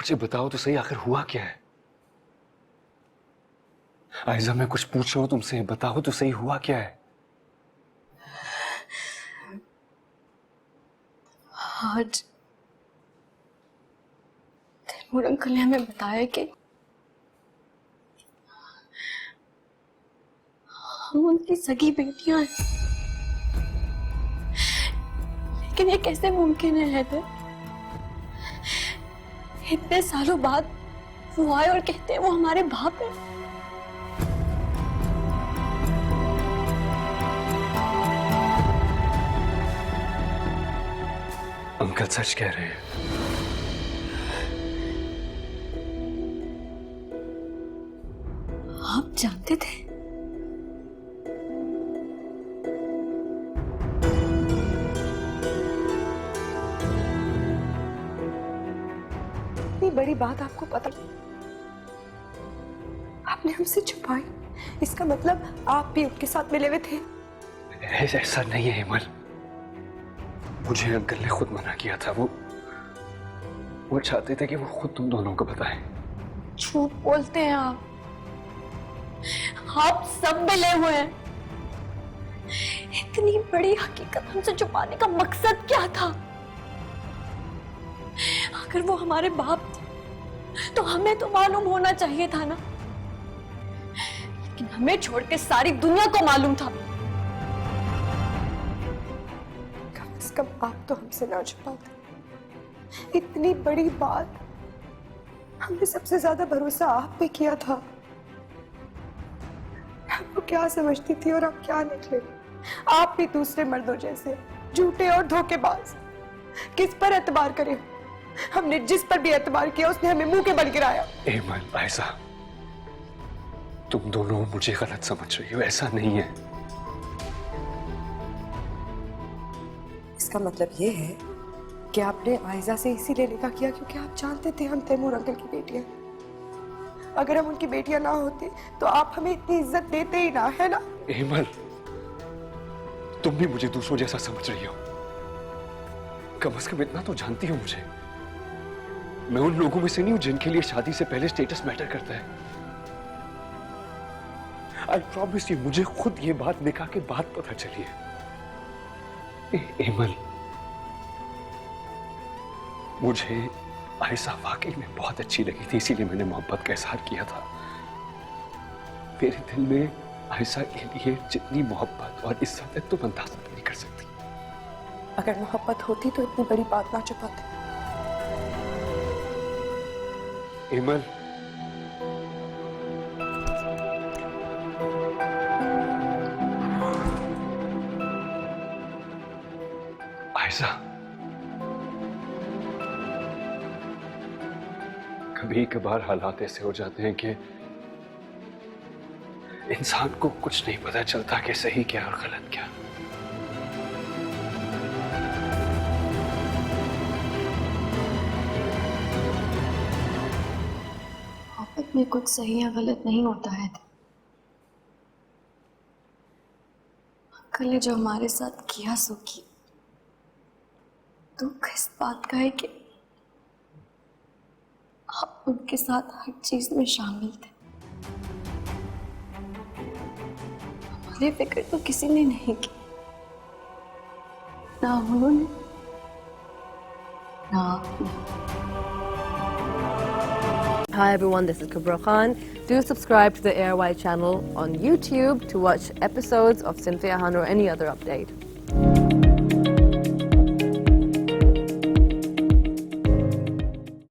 मुझे बताओ तो सही, आखिर हुआ क्या है? आयजा, मैं कुछ पूछ रहा हूं तुमसे, बताओ तो सही, हुआ क्या है? आज तैमूर अंकल ने हमें बताया कि हम उनकी सगी बेटियां हैं। लेकिन ये कैसे मुमकिन है हैदर? इतने सालों बाद वो आए और कहते हैं वो हमारे बाप है। अंकल सच कह रहे हैं। आप जानते थे? इतनी बड़ी बात आपको पता, आपने हमसे छुपाई। इसका मतलब आप भी उनके साथ मिले हुए थे? ऐसा नहीं है हेमल, मुझे अंकल ने खुद मना किया था। वो चाहते थे कि वो खुद तुम दोनों को बताएं। झूठ बोलते हैं आप सब मिले हुए हैं। इतनी बड़ी हकीकत हमसे छुपाने का मकसद क्या था? अगर वो हमारे बाप थे तो हमें तो मालूम होना चाहिए था ना, लेकिन हमें छोड़ के सारी दुनिया को मालूम था। कम से कम आप तो हमसे ना छुपाते। इतनी बड़ी बात, हमने सबसे ज्यादा भरोसा आप पे किया था। आपको क्या समझती थी और आप क्या निकले? आप भी दूसरे मर्दों जैसे झूठे और धोखेबाज। किस पर एतबार करें? हमने जिस पर भी एतबार किया उसने हमें मुंह के बल गिराया। हेमल, आयशा, तुम दोनों मुझे गलत समझ रही हो, ऐसा नहीं है। इसका मतलब ये है कि आपने आयजा से इसीलिए निकाह किया क्योंकि आप जानते थे हम तैमूर अंकल की बेटियां। अगर हम उनकी बेटियां ना होती तो आप हमें इतनी इज्जत देते ही ना, है ना? हेमल, तुम भी मुझे दूसरों जैसा समझ रही हो। कम से कम इतना तो जानती हो मुझे। मैं उन लोगों में से नहीं हूं जिनके लिए शादी से पहले स्टेटस मैटर करता है। आई प्रॉमिस यू, मुझे खुद ये बात निकाह के बाद पता चली है। हेमल, मुझे आयशा वाकई में बहुत अच्छी लगी थी, इसीलिए मैंने मोहब्बत का इजहार किया था। मेरे दिल में आयशा के लिए जितनी मोहब्बत और इज्जत है तुम अंदाजा नहीं कर सकती। अगर मोहब्बत होती तो इतनी बड़ी बात ना छुपाते। हेमल, आयशा, कभी कभार हालात ऐसे हो जाते हैं कि इंसान को कुछ नहीं पता चलता कि सही क्या और गलत क्या। मोहब्बत में कुछ सही या गलत नहीं होता है। अंकल ने जो हमारे साथ किया सो किया। दुख इस बात का है कि आप उनके साथ हर चीज में शामिल थे। हमारी फिक्र तो किसी ने नहीं की, ना उन्होंने ना आपने। Hi everyone, this is Kubra Khan. Do subscribe to the ARY channel on YouTube to watch episodes of Cynthia Han or any other update.